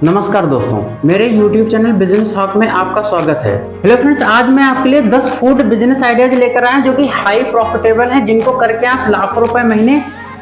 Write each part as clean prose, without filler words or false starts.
नमस्कार दोस्तों, मेरे YouTube चैनल बिजनेस हॉक में आपका स्वागत है। हेलो फ्रेंड्स, आज मैं आपके लिए 10 फूड बिजनेस आइडियाज लेकर आया जो कि हाई प्रॉफिटेबल हैं, जिनको करके आप लाखों रुपए महीने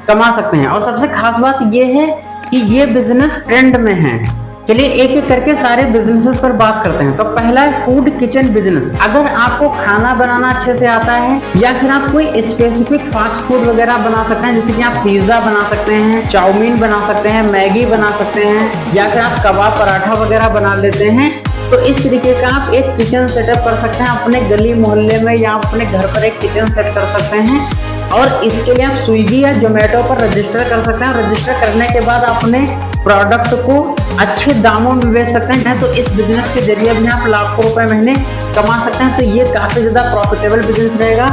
कमा सकते हैं। और सबसे खास बात ये है कि ये बिजनेस ट्रेंड में है। चलिए एक एक करके सारे बिजनेसेस पर बात करते हैं। तो पहला है फूड किचन बिजनेस। अगर आपको खाना बनाना अच्छे से आता है या फिर आप कोई स्पेसिफिक फास्ट फूड वगैरह बना सकते हैं, जैसे कि आप पिज्जा बना सकते हैं, चाउमीन बना सकते हैं, मैगी बना सकते हैं, या फिर आप कबाब पराठा वगैरह बना लेते हैं, तो इस तरीके का आप एक किचन सेटअप कर सकते हैं। अपने गली मोहल्ले में या अपने घर पर एक किचन सेट कर सकते हैं और इसके लिए आप स्विगी या जोमेटो पर रजिस्टर कर सकते हैं। रजिस्टर करने के बाद अपने प्रोडक्ट को अच्छे दामों में बेच सकते हैं। तो इस बिजनेस के जरिए भी आप लाखों रुपए महीने कमा सकते हैं। तो ये काफी ज्यादा प्रॉफिटेबल बिजनेस रहेगा।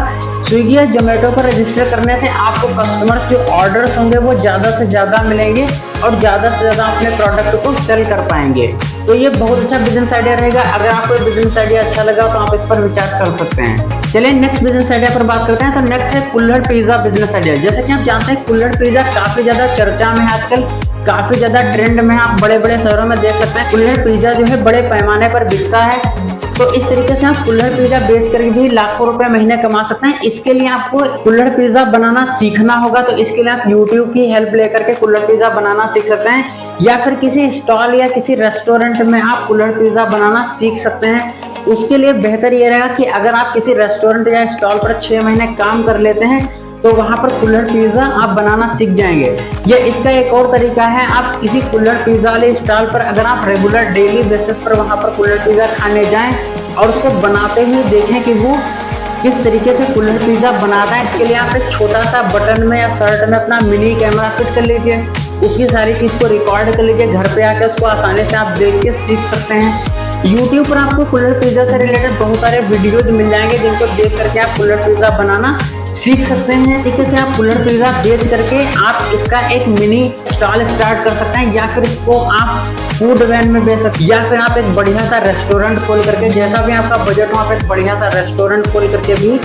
स्विगी या जोमेटो पर रजिस्टर करने से आपको कस्टमर्स जो ऑर्डर्स होंगे वो ज्यादा से ज्यादा मिलेंगे और ज्यादा से ज्यादा अपने प्रोडक्ट को सेल कर पाएंगे। तो ये बहुत अच्छा बिजनेस आइडिया रहेगा। अगर आपको ये बिजनेस आइडिया अच्छा लगा तो आप इस पर विचार कर सकते हैं। चलिए नेक्स्ट बिजनेस आइडिया पर बात करते हैं। तो नेक्स्ट है कुल्हड़ पिज्जा बिजनेस आइडिया। जैसे कि आप जानते हैं कुल्हड़ पिज्जा काफी ज्यादा चर्चा में है आजकल, काफी ज्यादा ट्रेंड में है। आप बड़े बड़े शहरों में देख सकते हैं कुल्हड़ पिज्जा जो है बड़े पैमाने पर बिकता है। तो इस तरीके से आप कुल्हड़ पिज्जा बेच कर भी लाखों रुपए महीने कमा सकते हैं। इसके लिए आपको कुल्हड़ पिज्जा बनाना सीखना होगा। तो इसके लिए आप YouTube की हेल्प लेकर के कुल्हड़ पिज्जा बनाना सीख सकते हैं, या फिर किसी स्टॉल या किसी रेस्टोरेंट में आप कुल्हड़ पिज्जा बनाना सीख सकते हैं। उसके लिए बेहतर ये रहेगा कि अगर आप किसी रेस्टोरेंट या स्टॉल पर 6 महीने काम कर लेते हैं तो वहां पर कुल्हड़ पिज्जा आप बनाना सीख जाएंगे। ये इसका एक और तरीका है, आप किसी कुल्हड़ पिज्जा वाले स्टॉल पर अगर आप रेगुलर डेली बेसिस पर वहां पर कुल्हड़ पिज्जा खाने जाएं और उसको बनाते हुए देखें कि वो किस तरीके से कुल्हड़ पिज्जा बनाता है। इसके लिए आप एक छोटा सा बटन में या शर्ट में अपना मिनी कैमरा फिट कर लीजिए, उसकी सारी चीज को रिकॉर्ड कर लीजिए। घर पे आकर उसको आसानी से आप देख के सीख सकते हैं। YouTube पर आपको कुल्हड़ पिज्जा से रिलेटेड बहुत सारे वीडियोज मिल जाएंगे, जिनको देख करके आप कुल्हड़ पिज्जा बनाना सीख सकते हैं। तरीके से आप कुल्हड़ पिज्जा बेच करके आप इसका एक मिनी स्टॉल स्टार्ट कर सकते हैं, या फिर इसको आप फूड वैन में बेच सकते हैं, या फिर आप एक बढ़िया सा रेस्टोरेंट खोल करके, जैसा भी आपका बजट हो, आप एक बढ़िया सा रेस्टोरेंट खोल करके भी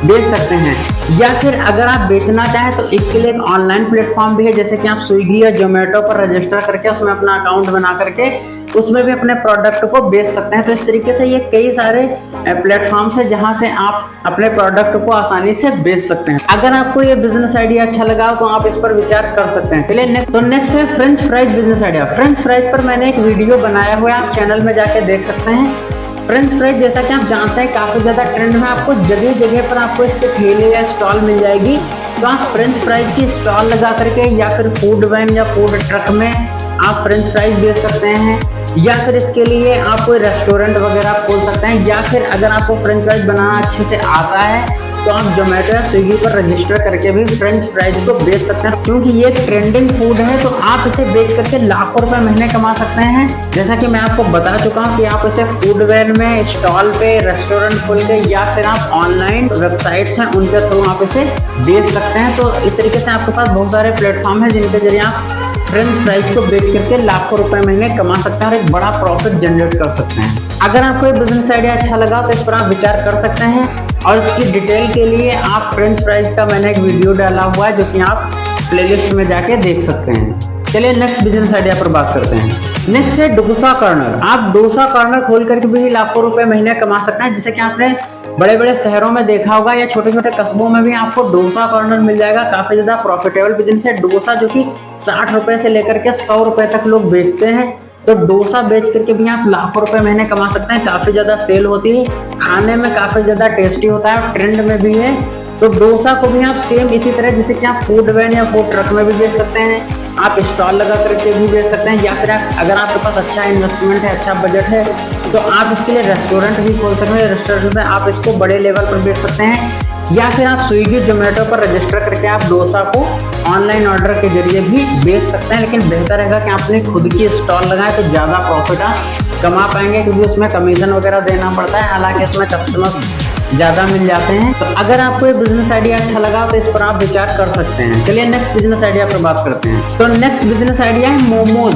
बेच सकते हैं। या फिर अगर आप बेचना चाहें तो इसके लिए एक ऑनलाइन प्लेटफॉर्म भी है, जैसे कि आप स्विगी या जोमेटो पर रजिस्टर करके उसमें अपना अकाउंट बना करके उसमें भी अपने प्रोडक्ट को बेच सकते हैं। तो इस तरीके से ये कई सारे प्लेटफॉर्म्स है जहां से आप अपने प्रोडक्ट को आसानी से बेच सकते हैं। अगर आपको ये बिजनेस आइडिया अच्छा लगा तो आप इस पर विचार कर सकते हैं। चलिए नेक्स्ट है French fries business idea. French fries पर मैंने एक वीडियो बनाया हुआ है, आप चैनल में जाके देख सकते हैं। फ्रेंच फ्राइज जैसा कि आप जानते हैं काफी ज्यादा ट्रेंड में, आपको जगह जगह पर आपको इसके ठेले या स्टॉल मिल जाएगी। तो आप फ्रेंच फ्राइज की स्टॉल लगा करके या फिर फूड वैन या फूड ट्रक में आप फ्रेंच फ्राइज बेच सकते हैं, या फिर इसके लिए आप कोई रेस्टोरेंट वगैरह खोल सकते हैं। या फिर अगर आपको फ्रेंच फ्राइज बनाना अच्छे से आता है तो आप जोमेटो या स्विगी पर रजिस्टर करके भी फ्रेंच फ्राइज को बेच सकते हैं। क्योंकि ये ट्रेंडिंग फूड है तो आप इसे बेच करके लाखों रुपए महीने कमा सकते हैं। जैसा कि मैं आपको बता चुका हूँ कि आप इसे फूड वैन में, स्टॉल पे, रेस्टोरेंट खोल के, या फिर आप ऑनलाइन वेबसाइट्स हैं उनके थ्रू आप इसे बेच सकते हैं। तो इस तरीके से आपके पास बहुत सारे प्लेटफॉर्म है जिनके जरिए आप फ्रेंच फ्राइज को बेच करके लाखों रुपए महीने कमा सकते हैं और एक बड़ा प्रॉफिट जनरेट कर सकते हैं। अगर आपको ये बिजनेस आइडिया अच्छा लगा तो इस पर आप विचार कर सकते हैं। और इसकी डिटेल के लिए आप फ्रेंच फ्राइज का मैंने एक वीडियो डाला हुआ है जो कि आप प्लेलिस्ट में जाके देख सकते हैं। चलिए नेक्स्ट बिजनेस आइडिया पर बात करते हैं। नेक्स्ट है डोसा कॉर्नर। आप डोसा कॉर्नर खोल करके भी लाखों रुपए महीने कमा सकते हैं। जैसे कि आपने बड़े बड़े शहरों में देखा होगा या छोटे छोटे कस्बों में भी आपको डोसा कॉर्नर मिल जाएगा। काफी ज्यादा प्रॉफिटेबल बिजनेस है। डोसा जो कि 60 रुपए से लेकर के 100 रुपए तक लोग बेचते हैं। तो डोसा बेच करके भी आप लाखों रुपए महीने कमा सकते हैं। काफी ज्यादा सेल होती है, खाने में काफी ज्यादा टेस्टी होता है और ट्रेंड में भी है। तो डोसा को भी आप सेम इसी तरह जैसे कि आप फूड वैन या फूड ट्रक में भी बेच सकते हैं, आप स्टॉल लगा करके भी बेच सकते हैं, या फिर अगर आपके पास अच्छा इन्वेस्टमेंट है, अच्छा बजट है तो आप इसके लिए रेस्टोरेंट भी खोल सकते हैं। रेस्टोरेंट में आप इसको बड़े लेवल पर बेच सकते हैं, या फिर आप स्विगी जोमेटो पर रजिस्टर करके आप डोसा को ऑनलाइन ऑर्डर के जरिए भी बेच सकते हैं। लेकिन बेहतर रहेगा कि आप अपनी खुद की स्टॉल लगाएं तो ज़्यादा प्रॉफिट आप कमा पाएंगे, क्योंकि उसमें कमीशन वगैरह देना पड़ता है। हालांकि इसमें कस्टमर ज़्यादा मिल जाते हैं। तो अगर आपको ये बिजनेस आइडिया अच्छा लगा तो इस पर आप विचार कर सकते हैं। चलिए नेक्स्ट बिजनेस आइडिया पर बात करते हैं। तो नेक्स्ट बिजनेस आइडिया है मोमोज।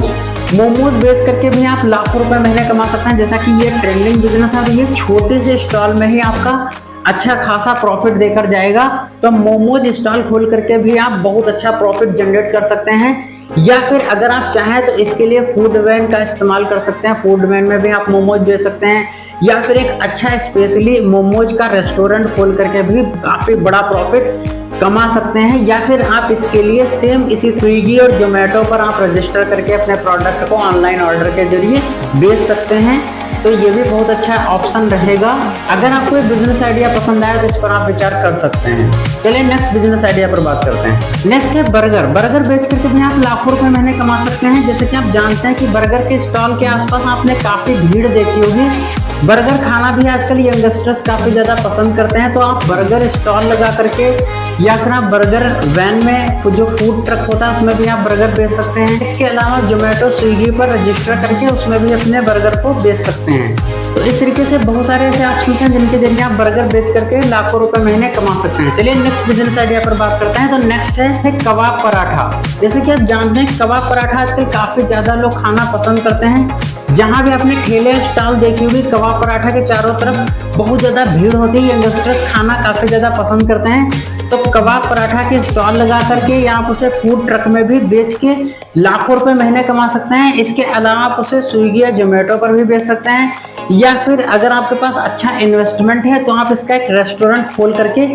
मोमोज बेच करके भी आप लाखों रुपए महीने कमा सकते हैं। जैसा कि ये ट्रेंडिंग बिजनेस है तो ये छोटे से स्टॉल में ही आपका अच्छा खासा प्रॉफिट देकर जाएगा। तो मोमोज स्टॉल खोल करके भी आप बहुत अच्छा प्रॉफिट जनरेट कर सकते हैं। या फिर अगर आप चाहें तो इसके लिए फूड वैन का इस्तेमाल कर सकते हैं। फूड वैन में भी आप मोमोज बेच सकते हैं, या फिर एक अच्छा स्पेशली मोमोज का रेस्टोरेंट खोल करके भी काफी बड़ा प्रॉफिट कमा सकते हैं। या फिर आप इसके लिए सेम इसी स्विगी और जोमेटो पर आप रजिस्टर करके अपने प्रोडक्ट को ऑनलाइन ऑर्डर के जरिए बेच सकते हैं। तो ये भी बहुत अच्छा ऑप्शन रहेगा। अगर आपको ये बिजनेस आइडिया पसंद आया तो इस पर आप विचार कर सकते हैं। चलिए नेक्स्ट बिजनेस आइडिया पर बात करते हैं। नेक्स्ट है बर्गर। बर्गर बेच करके भी आप लाखों रुपए महीने कमा सकते हैं। जैसे कि आप जानते हैं कि बर्गर के स्टॉल के आसपास आपने काफी भीड़ देखी होगी। बर्गर खाना भी आजकल यंगस्टर्स काफी ज्यादा पसंद करते हैं। तो आप बर्गर स्टॉल लगा करके या फिर आप बर्गर वैन में जो फूड ट्रक होता है उसमें भी आप बर्गर बेच सकते हैं। इसके अलावा जोमेटो स्विगी पर रजिस्टर करके उसमें भी अपने बर्गर को बेच सकते हैं। तो इस तरीके से बहुत सारे ऐसे ऑप्शन हैं जिनके जरिए आप बर्गर बेच करके लाखों रुपए महीने कमा सकते हैं। चलिए नेक्स्ट बिजनेस आइडिया पर बात करते हैं। तो नेक्स्ट है कबाब पराठा। जैसे कि आप जानते हैं कबाब पराठा आजकल काफी ज्यादा लोग खाना पसंद करते हैं। जहां भी आपने ठेले स्टॉल देखी होगी कबाब पराठा के चारों तरफ बहुत ज्यादा भीड़ होती है। यंगस्टर्स खाना काफी ज्यादा पसंद करते हैं। तो कबाब पराठा के स्टॉल लगा करके या आप उसे फूड ट्रक में भी बेच के लाखों रुपए महीने कमा सकते हैं। इसके अलावा आप उसे स्विगी या जोमेटो पर भी बेच सकते हैं, या फिर अगर आपके पास अच्छा इन्वेस्टमेंट है तो आप इसका एक रेस्टोरेंट खोल करके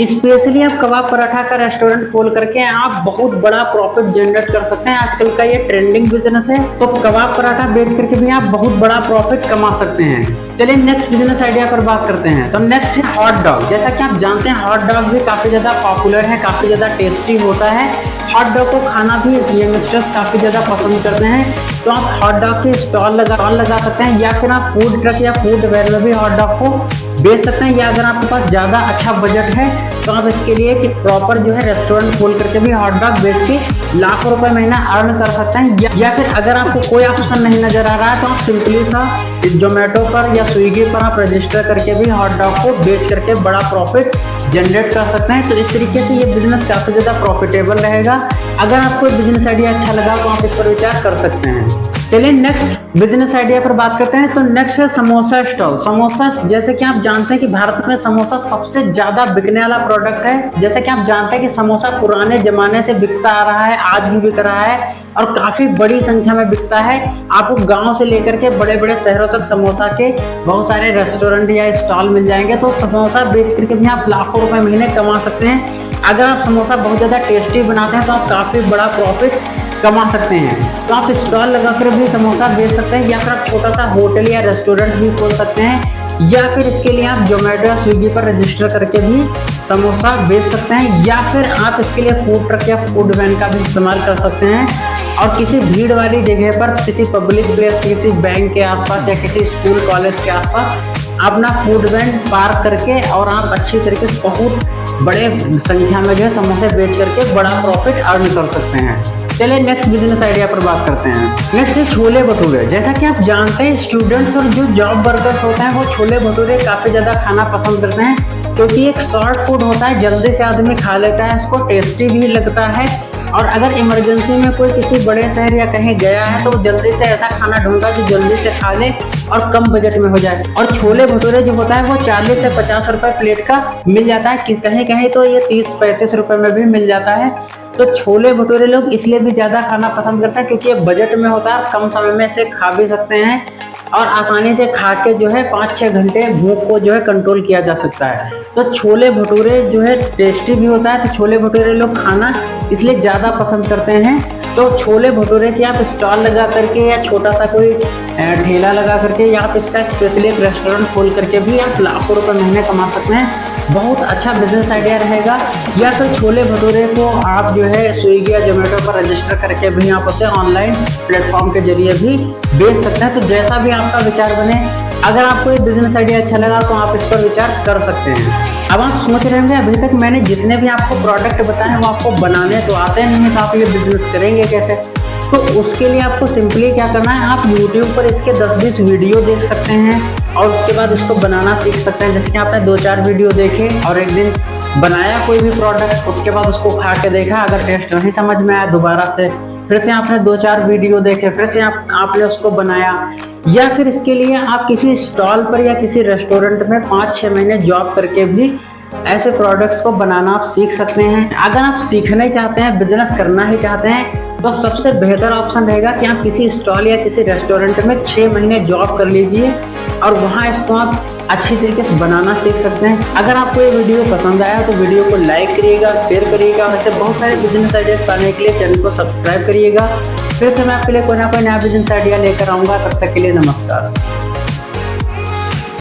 स्पेशली आप कबाब पराठा का रेस्टोरेंट खोल करके आप बहुत बड़ा प्रॉफिट जनरेट कर सकते हैं। आजकल का ये ट्रेंडिंग बिजनेस है। तो कबाब पराठा बेच करके भी आप बहुत बड़ा प्रॉफिट कमा सकते हैं। चलिए नेक्स्ट बिजनेस आइडिया पर बात करते हैं। तो नेक्स्ट है हॉट डॉग। जैसा कि आप जानते हैं हॉट डॉग भी काफी ज्यादा पॉपुलर है, काफी ज्यादा टेस्टी होता है। हॉट डॉग को खाना भी यंगस्टर्स काफी ज्यादा पसंद करते हैं। तो आप हॉट डॉग के स्टॉल लगा सकते हैं, या फिर आप फूड ट्रक या फूड वैन में भी हॉट डॉग को बेच सकते हैं। या अगर आपके पास ज्यादा अच्छा बजट है तो आप इसके लिए एक प्रॉपर जो है रेस्टोरेंट खोल करके भी हॉट डॉग बेच के लाखों रुपए महीना अर्न कर सकते हैं। या फिर अगर आपको कोई ऑप्शन नहीं नजर आ रहा है तो आप सिंपली सा जोमेटो पर या स्विगी पर आप रजिस्टर करके भी हॉट डॉग को बेच करके बड़ा प्रॉफिट जनरेट कर सकते हैं। तो इस तरीके से ये बिजनेस काफी ज्यादा प्रॉफिटेबल रहेगा। अगर आपको बिजनेस आइडिया अच्छा लगा तो आप इस पर विचार कर सकते हैं। चलिए नेक्स्ट बिजनेस आइडिया पर बात करते हैं। तो नेक्स्ट है समोसा स्टॉल। समोसा, जैसे कि आप जानते हैं कि भारत में समोसा सबसे ज्यादा बिकने वाला प्रोडक्ट है। जैसे कि आप जानते हैं कि समोसा पुराने जमाने से बिकता आ रहा है, आज भी बिक रहा है और काफी बड़ी संख्या में बिकता है। आपको गांव से लेकर के बड़े बड़े शहरों तक समोसा के बहुत सारे रेस्टोरेंट या स्टॉल मिल जाएंगे। तो समोसा बेच करके भी आप लाखों रुपए महीने कमा सकते हैं। अगर आप समोसा बहुत ज्यादा टेस्टी बनाते हैं तो आप काफी बड़ा प्रॉफिट कमा सकते हैं। तो आप स्टॉल लगाकर भी समोसा बेच सकते हैं, या फिर आप छोटा सा होटल या रेस्टोरेंट भी खोल सकते हैं, या फिर इसके लिए आप जोमेटो या स्विगी पर रजिस्टर करके भी समोसा बेच सकते हैं, या फिर आप इसके लिए फूड ट्रक या फूड वैन का भी इस्तेमाल कर सकते हैं। और किसी भीड़ वाली जगह पर, किसी पब्लिक प्लेस, किसी बैंक के आसपास या किसी स्कूल कॉलेज के आसपास अपना फूड वैन पार्क करके और आप अच्छी तरीके से बहुत बड़े संख्या में जो है समोसे बेच करके बड़ा प्रॉफिट अर्न कर सकते हैं। चलिए नेक्स्ट बिजनेस आइडिया पर बात करते हैं। नेक्स्ट है छोले भटूरे। जैसा कि आप जानते हैं स्टूडेंट्स और जो जॉब वर्कर्स होते हैं वो छोले भटूरे काफी ज्यादा खाना पसंद करते हैं, क्योंकि एक शॉर्ट फूड होता है, जल्दी से आदमी खा लेता है, उसको टेस्टी भी लगता है। और अगर इमरजेंसी में कोई किसी बड़े शहर या कहीं गया है तो जल्दी से ऐसा खाना ढूंढता है जो जल्दी से खा ले और कम बजट में हो जाए। और छोले भटूरे जो होता है वो 40 से 50 रुपए प्लेट का मिल जाता है, कहीं कहीं तो ये 30-35 रुपए में भी मिल जाता है। तो छोले भटूरे लोग इसलिए भी ज्यादा खाना पसंद करते हैं क्योंकि ये बजट में होता है, कम समय में से खा भी सकते हैं और आसानी से खा के जो है 5-6 घंटे भूख को जो है कंट्रोल किया जा सकता है। तो छोले भटूरे जो है टेस्टी भी होता है, तो छोले भटूरे लोग खाना इसलिए ज़्यादा पसंद करते हैं। तो छोले भटूरे की आप स्टॉल लगा करके या छोटा सा कोई ठेला लगा करके या आप इसका स्पेशली एक रेस्टोरेंट खोल करके भी आप लाखों रुपए महीने कमा सकते हैं। बहुत अच्छा बिजनेस आइडिया रहेगा। या फिर छोले भटूरे को आप जो है स्विगी या जोमेटो पर रजिस्टर करके भी आप उसे ऑनलाइन प्लेटफॉर्म के जरिए भी बेच सकते हैं। तो जैसा भी आपका विचार बने, अगर आपको ये बिजनेस आइडिया अच्छा लगा तो आप इस पर विचार कर सकते हैं। अब आप सोच रहे होंगे अभी तक मैंने जितने भी आपको प्रोडक्ट बताए हैं वो आपको बनाने तो आते नहीं है, तो आप ये बिजनेस करेंगे कैसे? तो उसके लिए आपको सिंपली क्या करना है, आप YouTube पर इसके 10-20 वीडियो देख सकते हैं और उसके बाद इसको बनाना सीख सकते हैं। जैसे कि आपने 2-4 वीडियो देखे और एक दिन बनाया कोई भी प्रोडक्ट, उसके बाद उसको खा के देखा, अगर टेस्ट नहीं समझ में आया दोबारा से फिर से आपने 2-4 वीडियो देखे, फिर से आपने उसको बनाया। या फिर इसके लिए आप किसी स्टॉल पर या किसी रेस्टोरेंट में 5-6 महीने जॉब करके भी ऐसे प्रोडक्ट्स को बनाना आप सीख सकते हैं। अगर आप सीखना ही चाहते हैं, बिजनेस करना ही चाहते हैं, तो सबसे बेहतर ऑप्शन रहेगा कि आप किसी स्टॉल या किसी रेस्टोरेंट में 6 महीने जॉब कर लीजिए और वहाँ इसको आप अच्छी तरीके से बनाना सीख सकते हैं। अगर आपको ये वीडियो पसंद आया तो वीडियो को लाइक करिएगा, शेयर करिएगा और ऐसे बहुत सारे बिजनेस आइडियाज पाने के लिए चैनल को सब्सक्राइब करिएगा। फिर से मैं आपके लिए कोई ना कोई नया बिजनेस आइडिया लेकर आऊँगा। तब तक के लिए नमस्कार।